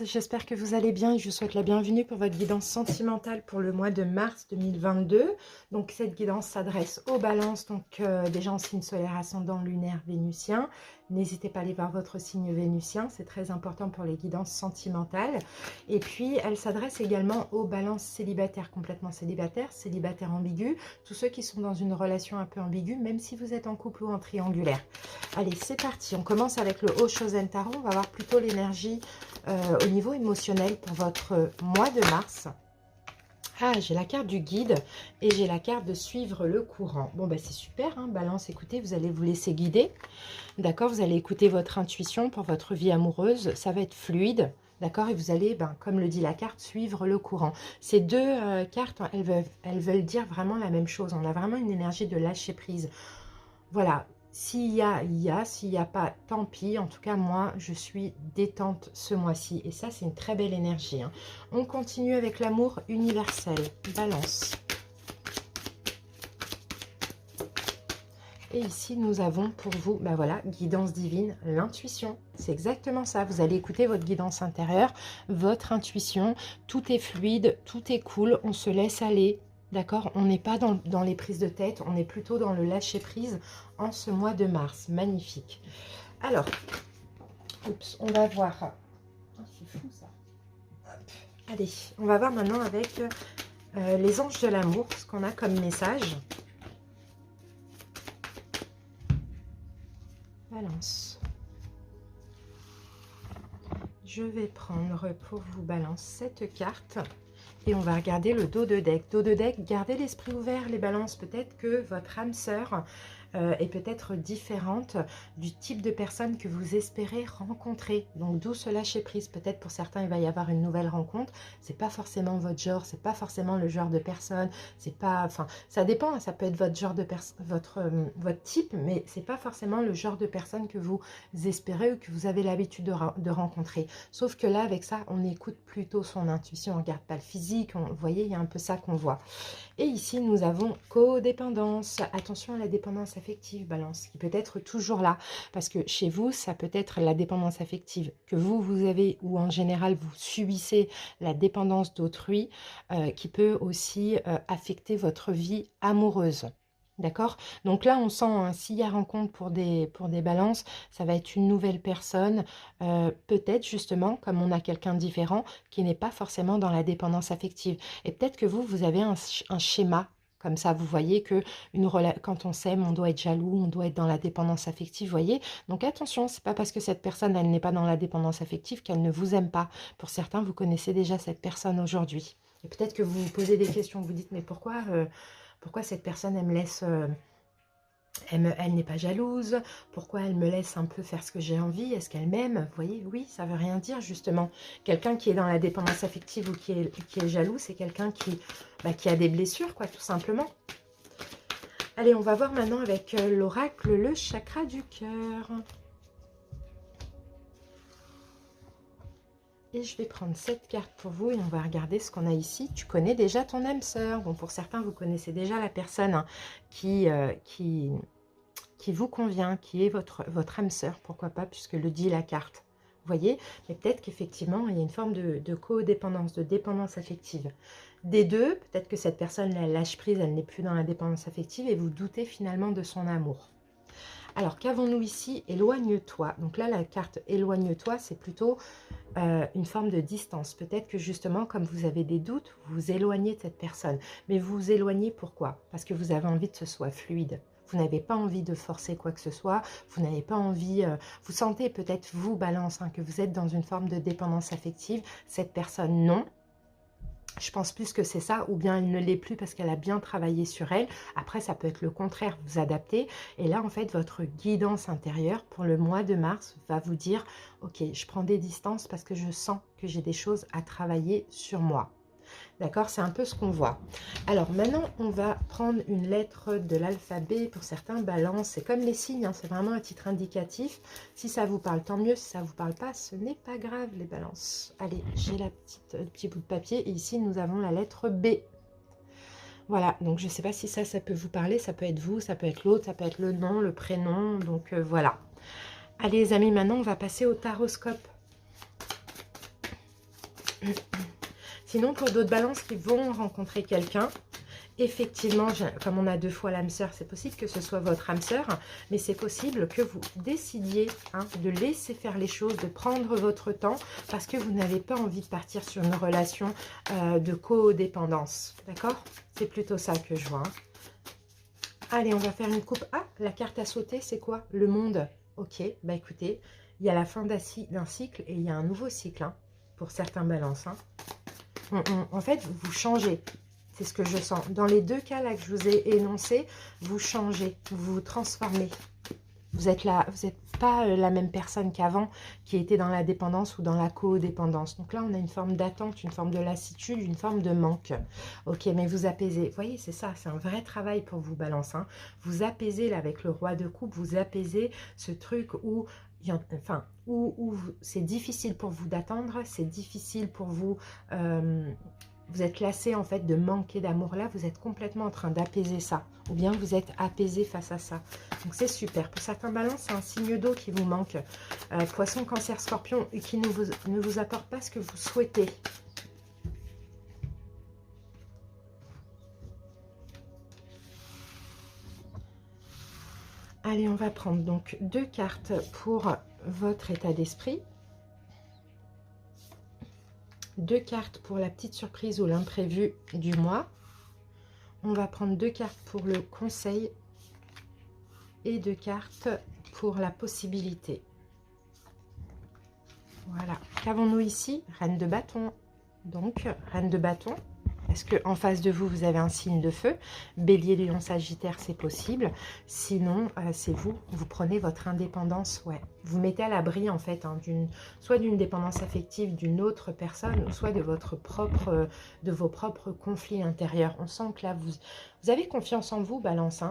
J'espère que vous allez bien et je vous souhaite la bienvenue pour votre guidance sentimentale pour le mois de mars 2022. Donc cette guidance s'adresse aux balances, donc déjà en signe solaire ascendant lunaire vénusien. N'hésitez pas à aller voir votre signe vénusien, c'est très important pour les guidances sentimentales. Et puis elle s'adresse également aux balances célibataires, complètement célibataires, célibataires ambigus, tous ceux qui sont dans une relation un peu ambiguë, même si vous êtes en couple ou en triangulaire. Allez, c'est parti, on commence avec le Haut-Chosen Tarot, on va voir plutôt l'énergie au niveau émotionnel pour votre mois de mars. Ah, j'ai la carte du guide et j'ai la carte de suivre le courant. Bon, bah c'est super, hein, Balance, écoutez, vous allez vous laisser guider. D'accord, vous allez écouter votre intuition pour votre vie amoureuse. Ça va être fluide. D'accord, et vous allez, comme le dit la carte, suivre le courant. Ces deux cartes, elles veulent dire vraiment la même chose. On a vraiment une énergie de lâcher prise. Voilà, s'il y a, il y a. S'il n'y a pas, tant pis. En tout cas, moi, je suis détente ce mois-ci. Et ça, c'est une très belle énergie, hein. On continue avec l'amour universel. Balance. Et ici, nous avons pour vous, voilà, guidance divine, l'intuition. C'est exactement ça. Vous allez écouter votre guidance intérieure, votre intuition. Tout est fluide, tout est cool. On se laisse aller. D'accord, on n'est pas dans les prises de tête, on est plutôt dans le lâcher-prise en ce mois de mars. Magnifique. Alors, oups, on va voir. Oh, c'est fou ça. Hop. Allez, on va voir maintenant avec les anges de l'amour, ce qu'on a comme message. Balance. Je vais prendre pour vous, Balance, cette carte. Et on va regarder le dos de deck. Dos de deck, gardez l'esprit ouvert, les balances. Peut-être que votre âme sœur est peut-être différente du type de personne que vous espérez rencontrer. Donc, d'où ce lâcher prise. Peut-être pour certains, il va y avoir une nouvelle rencontre. C'est pas forcément votre genre, c'est pas forcément le genre de personne. C'est pas, enfin, ça dépend. Ça peut être votre genre de personne, votre type, mais c'est pas forcément le genre de personne que vous espérez ou que vous avez l'habitude de rencontrer. Sauf que là, avec ça, on écoute plutôt son intuition. On regarde pas le physique. Vous voyez, il y a un peu ça qu'on voit. Et ici, nous avons codépendance. Attention à la dépendance affective, Balance, qui peut être toujours là. Parce que chez vous, ça peut être la dépendance affective que vous avez, ou en général, vous subissez la dépendance d'autrui, qui peut aussi affecter votre vie amoureuse. D'accord? Donc là, on sent, hein, s'il y a rencontre pour des balances, ça va être une nouvelle personne, peut-être justement, comme on a quelqu'un de différent, qui n'est pas forcément dans la dépendance affective. Et peut-être que vous avez un schéma comme ça. Vous voyez que quand on s'aime, on doit être jaloux, on doit être dans la dépendance affective, vous voyez. Donc attention, c'est pas parce que cette personne, elle n'est pas dans la dépendance affective qu'elle ne vous aime pas. Pour certains, vous connaissez déjà cette personne aujourd'hui. Et peut-être que vous vous posez des questions, vous dites, mais pourquoi cette personne, elle me laisse... elle n'est pas jalouse, pourquoi elle me laisse un peu faire ce que j'ai envie, est-ce qu'elle m'aime? Vous voyez, oui, ça veut rien dire justement. Quelqu'un qui est dans la dépendance affective ou qui est jaloux, c'est quelqu'un qui a des blessures, quoi, tout simplement. Allez, on va voir maintenant avec l'oracle, le chakra du cœur. Et je vais prendre cette carte pour vous et on va regarder ce qu'on a ici. Tu connais déjà ton âme sœur. Bon, pour certains, vous connaissez déjà la personne, hein, qui vous convient, qui est votre âme sœur, pourquoi pas, puisque le dit la carte. Vous voyez, mais peut-être qu'effectivement, il y a une forme de codépendance, de dépendance affective. Des deux, peut-être que cette personne, elle lâche prise, elle n'est plus dans la dépendance affective et vous doutez finalement de son amour. Alors, qu'avons-nous ici? Éloigne-toi. Donc là, la carte éloigne-toi, c'est plutôt une forme de distance. Peut-être que justement, comme vous avez des doutes, vous vous éloignez de cette personne. Mais vous vous éloignez pourquoi? Parce que vous avez envie que ce soit fluide. Vous n'avez pas envie de forcer quoi que ce soit. Vous n'avez pas envie... vous sentez peut-être, vous, Balance, hein, que vous êtes dans une forme de dépendance affective. Cette personne, non. Je pense plus que c'est ça, ou bien elle ne l'est plus parce qu'elle a bien travaillé sur elle. Après, ça peut être le contraire, vous adaptez. Et là, en fait, votre guidance intérieure pour le mois de mars va vous dire, ok, je prends des distances parce que je sens que j'ai des choses à travailler sur moi. D'accord, c'est un peu ce qu'on voit. Alors maintenant, on va prendre une lettre de l'alphabet. Pour certains, balance, c'est comme les signes, hein, c'est vraiment un titre indicatif. Si ça vous parle, tant mieux. Si ça ne vous parle pas, ce n'est pas grave, les balances. Allez, j'ai le petit bout de papier. Et ici, nous avons la lettre B. Voilà, donc je ne sais pas si ça peut vous parler. Ça peut être vous, ça peut être l'autre, ça peut être le nom, le prénom. Donc voilà. Allez, les amis, maintenant, on va passer au taroscope. Sinon, pour d'autres balances qui vont rencontrer quelqu'un, effectivement, comme on a 2 fois l'âme sœur, c'est possible que ce soit votre âme sœur, mais c'est possible que vous décidiez de laisser faire les choses, de prendre votre temps, parce que vous n'avez pas envie de partir sur une relation de codépendance. D'accord? C'est plutôt ça que je vois. Allez, on va faire une coupe. Ah, la carte à sauter, c'est quoi? Le monde. Ok, bah écoutez, il y a la fin d'un cycle et il y a un nouveau cycle pour certains balances. En fait, vous changez. C'est ce que je sens. Dans les 2 cas là que je vous ai énoncés, vous changez, vous vous transformez. Vous êtes là, vous n'êtes pas la même personne qu'avant qui était dans la dépendance ou dans la codépendance. Donc là, on a une forme d'attente, une forme de lassitude, une forme de manque. Ok, mais vous apaisez. Vous voyez, c'est ça, c'est un vrai travail pour vous, Balance. Vous apaisez là avec le roi de coupe, vous apaisez ce truc où c'est difficile pour vous d'attendre, c'est difficile pour vous... vous êtes lassé en fait de manquer d'amour là, vous êtes complètement en train d'apaiser ça, ou bien vous êtes apaisé face à ça. Donc c'est super. Pour certains balances, c'est un signe d'eau qui vous manque. Poisson, cancer, scorpion, et qui ne vous apporte pas ce que vous souhaitez. Allez, on va prendre donc 2 cartes pour votre état d'esprit. 2 cartes pour la petite surprise ou l'imprévu du mois. On va prendre 2 cartes pour le conseil et 2 cartes pour la possibilité. Voilà. Qu'avons-nous ici? Reine de bâton. Donc, reine de bâton. Est-ce qu'en face de vous, vous avez un signe de feu? Bélier, Lion, Sagittaire, c'est possible. Sinon, c'est vous. Vous prenez votre indépendance. Ouais. Vous mettez à l'abri, en fait, soit d'une dépendance affective d'une autre personne, soit de vos propres conflits intérieurs. On sent que là, vous avez confiance en vous, Balance.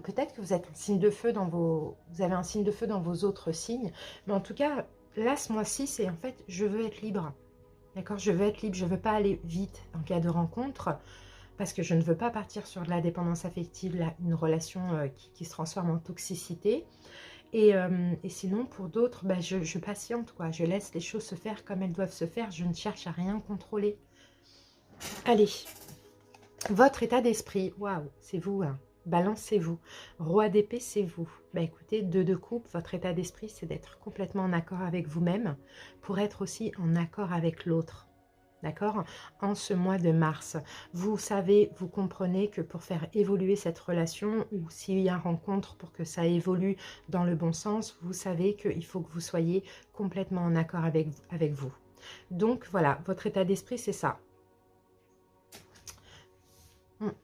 Peut-être que vous êtes un signe de feu vous avez un signe de feu dans vos autres signes. Mais en tout cas, là, ce mois-ci, c'est en fait, je veux être libre. D'accord, je veux être libre, je ne veux pas aller vite en cas de rencontre parce que je ne veux pas partir sur de la dépendance affective, là, une relation qui se transforme en toxicité. Et sinon, pour d'autres, bah, je patiente, quoi. Je laisse les choses se faire comme elles doivent se faire. Je ne cherche à rien contrôler. Allez, votre état d'esprit, waouh, c'est vous, Balance, c'est vous. Roi d'épée, c'est vous. Bah écoutez, 2 de coupe, votre état d'esprit, c'est d'être complètement en accord avec vous-même pour être aussi en accord avec l'autre. D'accord? En ce mois de mars, vous savez, vous comprenez que pour faire évoluer cette relation, ou s'il y a une rencontre pour que ça évolue dans le bon sens, vous savez qu'il faut que vous soyez complètement en accord avec vous. Donc voilà, votre état d'esprit, c'est ça.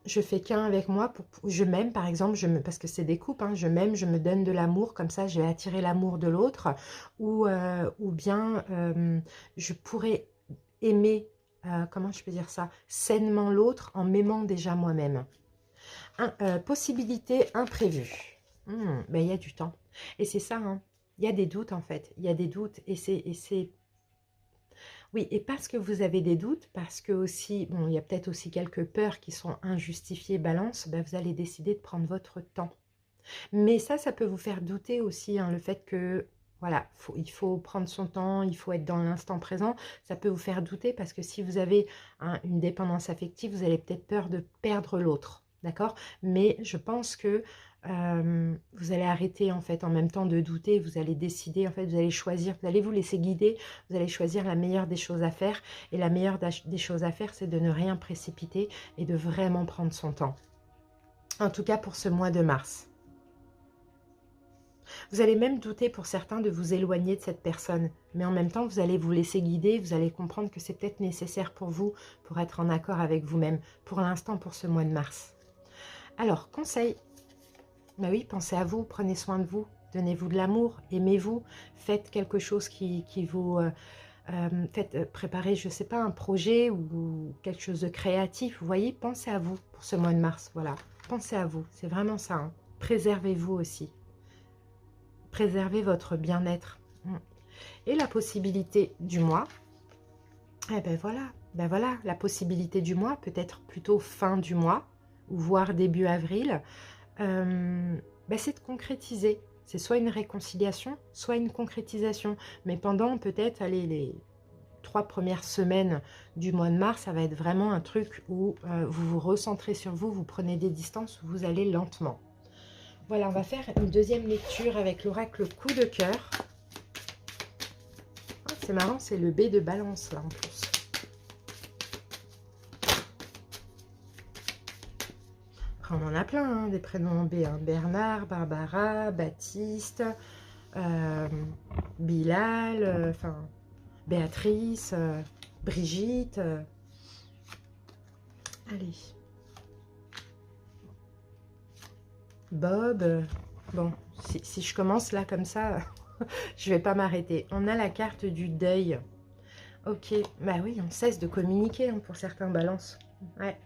Je fais qu'un avec moi, je m'aime par exemple, parce que c'est des coupes, je m'aime, je me donne de l'amour, comme ça je vais attirer l'amour de l'autre, ou bien je pourrais aimer, comment je peux dire ça, sainement l'autre en m'aimant déjà moi-même. Possibilité imprévue. Ben, il y a du temps. Et c'est ça, il y a des doutes en fait, il y a des doutes et c'est... Oui, et parce que vous avez des doutes, parce que aussi, bon, il y a peut-être aussi quelques peurs qui sont injustifiées, balance, ben vous allez décider de prendre votre temps. Mais ça peut vous faire douter aussi, le fait que, voilà, il faut prendre son temps, il faut être dans l'instant présent. Ça peut vous faire douter parce que si vous avez une dépendance affective, vous avez peut-être peur de perdre l'autre, d'accord? Mais je pense que vous allez arrêter en fait en même temps de douter, vous allez décider, en fait vous allez choisir, vous allez vous laisser guider, vous allez choisir la meilleure des choses à faire, et la meilleure des choses à faire, c'est de ne rien précipiter et de vraiment prendre son temps. En tout cas pour ce mois de mars. Vous allez même douter pour certains de vous éloigner de cette personne, mais en même temps vous allez vous laisser guider, vous allez comprendre que c'est peut-être nécessaire pour vous, pour être en accord avec vous-même, pour l'instant pour ce mois de mars. Alors, conseil. Ben oui, pensez à vous, prenez soin de vous, donnez-vous de l'amour, aimez-vous, faites quelque chose qui vous... préparez, je ne sais pas, un projet ou quelque chose de créatif, vous voyez, pensez à vous pour ce mois de mars, voilà. Pensez à vous, c'est vraiment ça. Préservez-vous aussi. Préservez votre bien-être. Et la possibilité du mois, eh ben voilà, la possibilité du mois, peut-être plutôt fin du mois, ou voire début avril, c'est de concrétiser. C'est soit une réconciliation, soit une concrétisation. Mais pendant peut-être, allez, 3 premières semaines du mois de mars, ça va être vraiment un truc où vous vous recentrez sur vous, vous prenez des distances, vous allez lentement. Voilà, on va faire une deuxième lecture avec l'oracle coup de cœur. Oh, c'est marrant, c'est le B de balance là en plus. Après, on en a plein, hein, des prénoms en B. Hein. Bernard, Barbara, Baptiste, Bilal, enfin Béatrice, Brigitte. Allez. Bob. Bon, si je commence là comme ça, je vais pas m'arrêter. On a la carte du deuil. Ok, bah oui, on cesse de communiquer hein, pour certains balances. Ouais,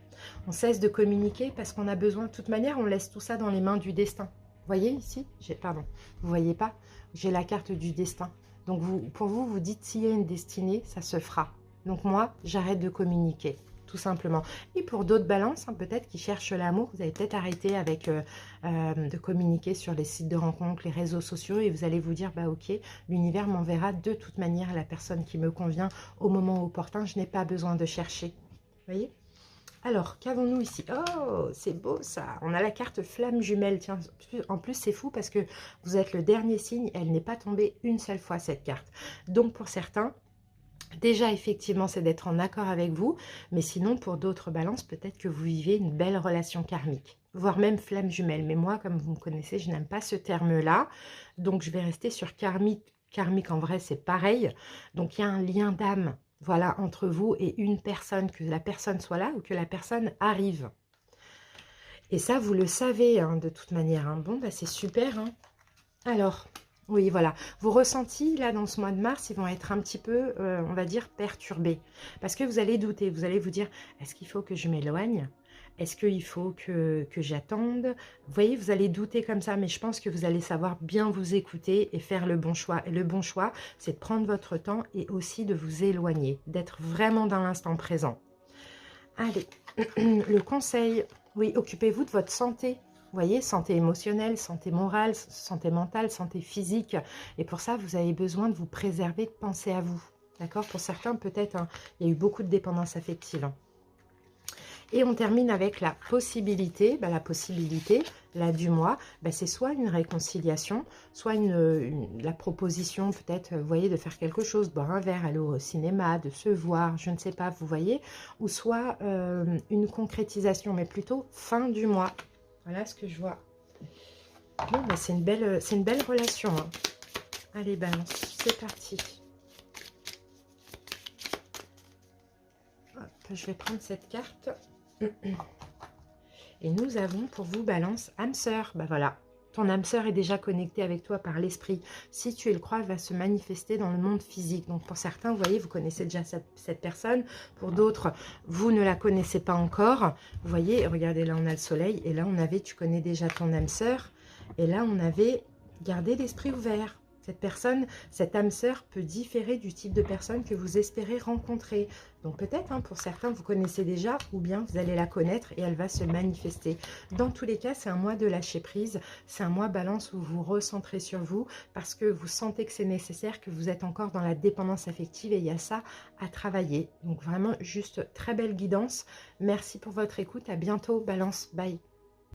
on cesse de communiquer parce qu'on a besoin. De toute manière, on laisse tout ça dans les mains du destin. Vous voyez ici? Pardon, vous voyez pas? J'ai la carte du destin. Donc pour vous, vous dites s'il y a une destinée, ça se fera. Donc moi, j'arrête de communiquer, tout simplement. Et pour d'autres balances, hein, peut-être qui cherchent l'amour, vous allez peut-être arrêter avec de communiquer sur les sites de rencontres, les réseaux sociaux, et vous allez vous dire, bah ok, l'univers m'enverra de toute manière la personne qui me convient au moment opportun, je n'ai pas besoin de chercher. Vous voyez? Alors, qu'avons-nous ici? Oh, c'est beau ça. On a la carte flamme jumelle. Tiens, en plus, c'est fou parce que vous êtes le dernier signe. Elle n'est pas tombée une seule fois, cette carte. Donc, pour certains, déjà, effectivement, c'est d'être en accord avec vous. Mais sinon, pour d'autres balances, peut-être que vous vivez une belle relation karmique. Voire même flamme jumelle. Mais moi, comme vous me connaissez, je n'aime pas ce terme-là. Donc, je vais rester sur karmique. Karmique, en vrai, c'est pareil. Donc, il y a un lien d'âme. Voilà, entre vous et une personne, que la personne soit là ou que la personne arrive. Et ça, vous le savez, hein, de toute manière. Hein. Bon, bah, c'est super. Hein. Alors, oui, voilà. Vos ressentis, là, dans ce mois de mars, ils vont être un petit peu, on va dire, perturbés. Parce que vous allez douter. Vous allez vous dire, est-ce qu'il faut que je m'éloigne? Est-ce qu'il faut que j'attende? Vous voyez, vous allez douter comme ça, mais je pense que vous allez savoir bien vous écouter et faire le bon choix. Et le bon choix, c'est de prendre votre temps et aussi de vous éloigner, d'être vraiment dans l'instant présent. Allez, le conseil, oui, occupez-vous de votre santé. Vous voyez, santé émotionnelle, santé morale, santé mentale, santé physique. Et pour ça, vous avez besoin de vous préserver, de penser à vous. D'accord? Pour certains, peut-être, hein, il y a eu beaucoup de dépendance affective. Hein. Et on termine avec la possibilité. La possibilité, là, du mois, c'est soit une réconciliation, soit la proposition, peut-être, vous voyez, de faire quelque chose, boire un verre, aller au cinéma, de se voir, je ne sais pas, vous voyez, ou soit une concrétisation, mais plutôt fin du mois. Voilà ce que je vois. Bon, c'est une belle relation. Hein. Allez, balance, c'est parti. Hop, je vais prendre cette carte. Et nous avons pour vous, balance, âme sœur. Voilà, ton âme sœur est déjà connectée avec toi par l'esprit. Si tu le crois, elle va se manifester dans le monde physique. Donc pour certains, vous voyez, vous connaissez déjà cette personne. Pour d'autres, vous ne la connaissez pas encore. Vous voyez, regardez, là on a le soleil. Et là on avait, tu connais déjà ton âme sœur. Et là on avait gardé l'esprit ouvert. Cette personne, cette âme sœur peut différer du type de personne que vous espérez rencontrer. Donc peut-être, hein, pour certains, vous connaissez déjà, ou bien vous allez la connaître et elle va se manifester. Dans tous les cas, c'est un mois de lâcher prise. C'est un mois balance où vous vous recentrez sur vous parce que vous sentez que c'est nécessaire, que vous êtes encore dans la dépendance affective et il y a ça à travailler. Donc vraiment, juste très belle guidance. Merci pour votre écoute. À bientôt, balance. Bye.